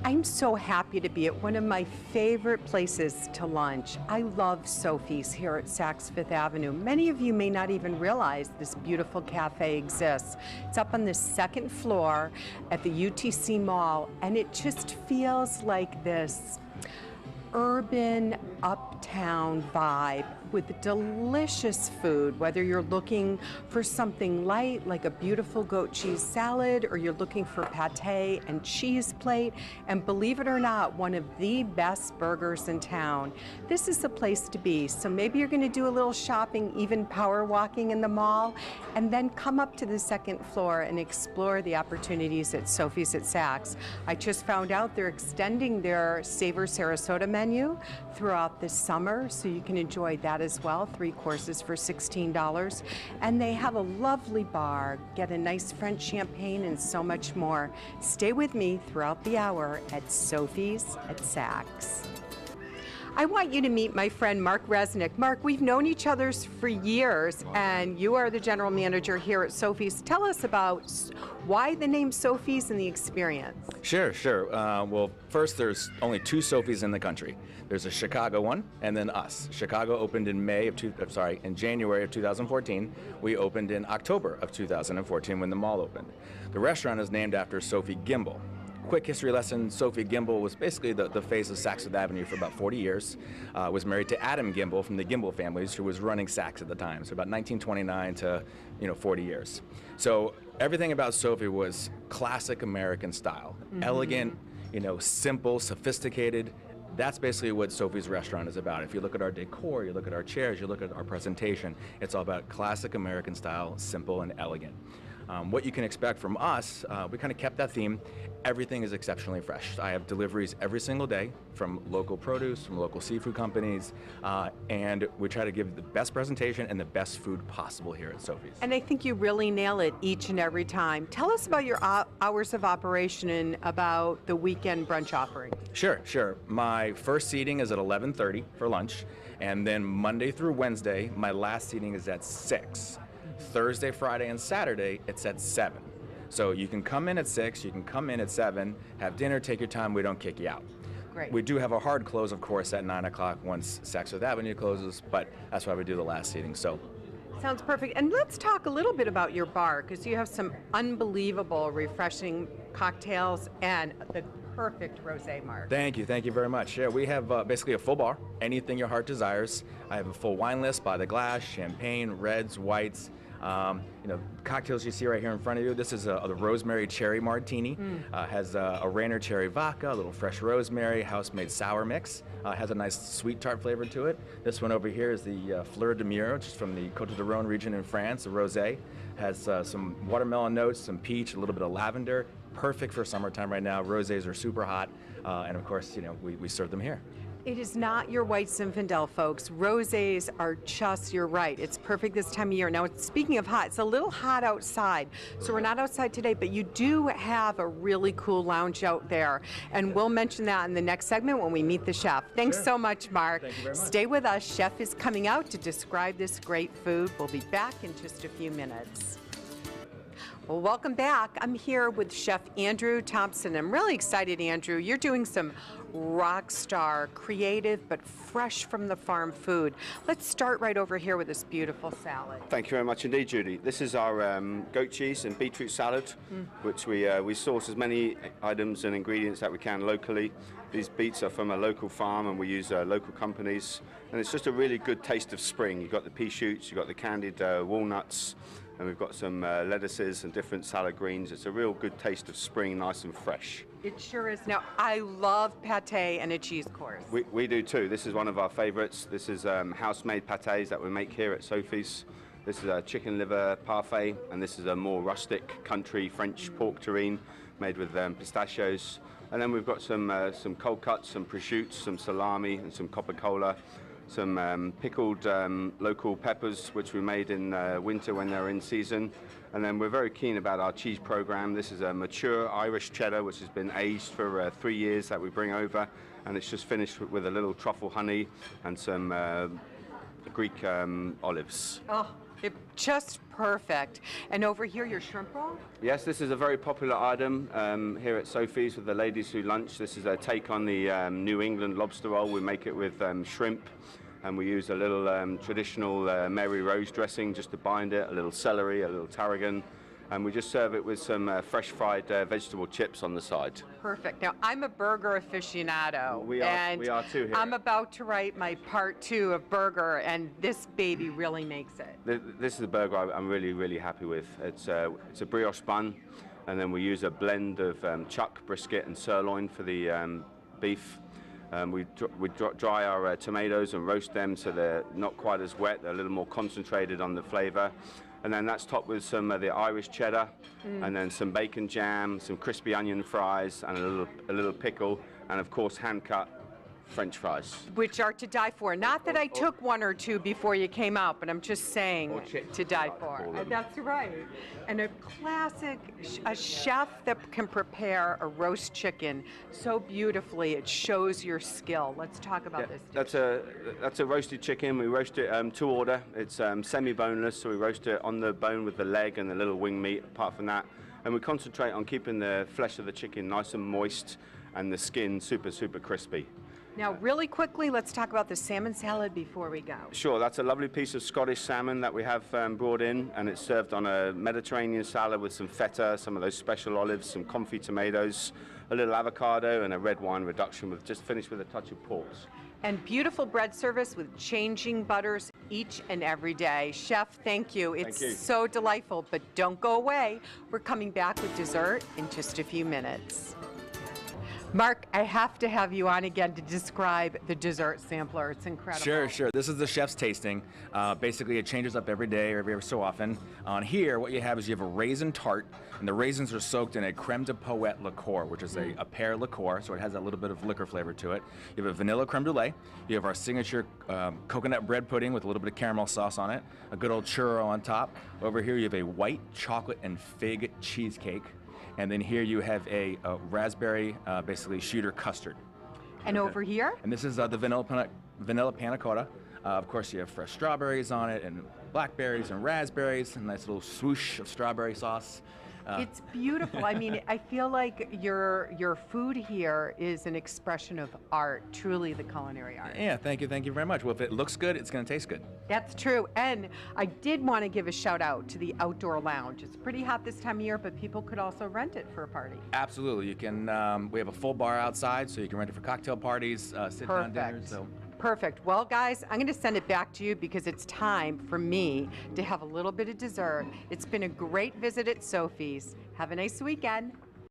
I'm so happy to be at one of my favorite places to lunch. I love Sophie's here at Saks Fifth Avenue. Many of you may not even realize this beautiful cafe exists. It's up on the second floor at the UTC Mall, and it just feels like this urban uptown vibe with delicious food, whether you're looking for something light like a beautiful goat cheese salad or you're looking for pate and cheese plate, and believe it or not, one of the best burgers in town. This is the place to be. So maybe you're going to do a little shopping, even power walking in the mall, and then come up to the second floor and explore the opportunities at Sophie's at Saks. I just found out they're extending their Savor Sarasota menu throughout the summer, so you can enjoy that as well. 3 courses for $16. And they have a lovely bar, get a nice French champagne, and so much more. Stay with me throughout the hour at Sophie's at Saks. I want you to meet my friend Mark Resnick. Mark, we've known each other for years, and you are the general manager here at Sophie's. Tell us about why the name Sophie's and the experience. Sure. Well, first, there's only 2 Sophies in the country. There's a Chicago one, and then us. Chicago opened in in January of 2014. We opened in October of 2014 when the mall opened. The restaurant is named after Sophie Gimbel. Quick history lesson, Sophie Gimbel was basically the face of Saks Fifth Avenue for about 40 years. Was married to Adam Gimbel from the Gimbel families, who was running Saks at the time, so about 1929 to 40 years. So everything about Sophie was classic American style, elegant, simple, sophisticated. That's basically what Sophie's restaurant is about. If you look at our decor, you look at our chairs, you look at our presentation, it's all about classic American style, simple and elegant. What you can expect from us, we kind of kept that theme. Everything is exceptionally fresh. I have deliveries every single day from local produce, from local seafood companies, and we try to give the best presentation and the best food possible here at Sophie's. And I think you really nail it each and every time. Tell us about your hours of operation and about the weekend brunch offering. Sure. My first seating is at 11:30 for lunch, and then Monday through Wednesday, my last seating is at 6. Thursday, Friday, and Saturday, it's at 7. So you can come in at 6, you can come in at 7, have dinner, take your time, we don't kick you out. Great. We do have a hard close, of course, at 9 o'clock once Saks Fifth Avenue closes, but that's why we do the last seating. So. Sounds perfect. And let's talk a little bit about your bar, because you have some unbelievable, refreshing cocktails and the perfect rosé, Mark. Thank you very much. Yeah, we have basically a full bar, anything your heart desires. I have a full wine list by the glass, champagne, reds, whites. Cocktails you see right here in front of you. This is the Rosemary Cherry Martini. Has a Rainer Cherry Vodka, a little fresh rosemary, house-made sour mix. Has a nice sweet tart flavor to it. This one over here is the Fleur de Mur, which is from the Côte de Rhône region in France, a rosé. Has some watermelon notes, some peach, a little bit of lavender. Perfect for summertime right now. Rosés are super hot, and of course, we serve them here. It is not your white Zinfandel, folks. Rosés are just, you're right, it's perfect this time of year. Now, speaking of hot, it's a little hot outside, so we're not outside today, but you do have a really cool lounge out there, and we'll mention that in the next segment when we meet the chef. Thanks so much, Mark. Thank you very much. Stay with us. Chef is coming out to describe this great food. We'll be back in just a few minutes. Well, welcome back. I'm here with Chef Andrew Thompson. I'm really excited, Andrew. You're doing some rock star, creative, but fresh from the farm food. Let's start right over here with this beautiful salad. Thank you very much indeed, Judy. This is our goat cheese and beetroot salad, which we source as many items and ingredients that we can locally. These beets are from a local farm, and we use local companies. And it's just a really good taste of spring. You've got the pea shoots, you've got the candied walnuts, and we've got some lettuces and different salad greens. It's a real good taste of spring, nice and fresh. It sure is. Now, I love pate and a cheese course. We do too. This is one of our favorites. This is house-made pates that we make here at Sophie's. This is a chicken liver parfait, and this is a more rustic country French pork terrine made with pistachios. And then we've got some cold cuts, some prosciutto, some salami, and some Coca-Cola. Some pickled local peppers, which we made in winter when they're in season. And then we're very keen about our cheese program. This is a mature Irish cheddar, which has been aged for 3 years, that we bring over. And it's just finished with a little truffle honey and some Greek olives. Oh, It's just perfect. And over here, your shrimp roll? Yes, this is a very popular item here at Sophie's with the ladies who lunch. This is a take on the New England lobster roll. We make it with shrimp, and we use a little traditional Mary Rose dressing just to bind it, a little celery, a little tarragon, and we just serve it with some fresh fried vegetable chips on the side. Perfect. Now, I'm a burger aficionado. We are too here. I'm about to write my part 2 of burger, and this baby really makes it. This is a burger I'm really, really happy with. It's a brioche bun, and then we use a blend of chuck, brisket, and sirloin for the beef. We dry our tomatoes and roast them so they're not quite as wet. They're a little more concentrated on the flavor. And then that's topped with some of the Irish cheddar, and then some bacon jam, some crispy onion fries, and a little pickle, and of course hand-cut French fries. Which are to die for. Not that I took 1 or 2 before you came out, but I'm just saying to die for. That's right. And a classic, a chef that can prepare a roast chicken so beautifully, it shows your skill. Let's talk about this dish. That's a roasted chicken. We roast it to order. It's semi-boneless, so we roast it on the bone with the leg and the little wing meat apart from that. And we concentrate on keeping the flesh of the chicken nice and moist and the skin super, super crispy. Now, really quickly, let's talk about the salmon salad before we go. Sure, that's a lovely piece of Scottish salmon that we have brought in, and it's served on a Mediterranean salad with some feta, some of those special olives, some confit tomatoes, a little avocado, and a red wine reduction with just finished with a touch of port. And beautiful bread service with changing butters each and every day. Chef, thank you. It's so delightful, but don't go away. We're coming back with dessert in just a few minutes. Mark, I have to have you on again to describe the dessert sampler. It's incredible. Sure. This is the chef's tasting. Basically, it changes up every day or every so often. On here, what you have is you have a raisin tart, and the raisins are soaked in a creme de poet liqueur, which is a pear liqueur, so it has a little bit of liquor flavor to it. You have a vanilla creme brulee. You have our signature coconut bread pudding with a little bit of caramel sauce on it, a good old churro on top. Over here, you have a white chocolate and fig cheesecake. And then here you have a raspberry, basically shooter custard. And over here? And this is the vanilla panna cotta. Of course, you have fresh strawberries on it, and blackberries and raspberries, and a nice little swoosh of strawberry sauce. It's beautiful. I mean, I feel like your food here is an expression of art, truly the culinary art. Yeah, thank you very much. Well, if it looks good, it's going to taste good. That's true. And I did want to give a shout out to the outdoor lounge. It's pretty hot this time of year, but people could also rent it for a party. Absolutely. You can. We have a full bar outside, so you can rent it for cocktail parties, sit-down dinners. So. Perfect. Well, guys, I'm going to send it back to you because it's time for me to have a little bit of dessert. It's been a great visit at Sophie's. Have a nice weekend.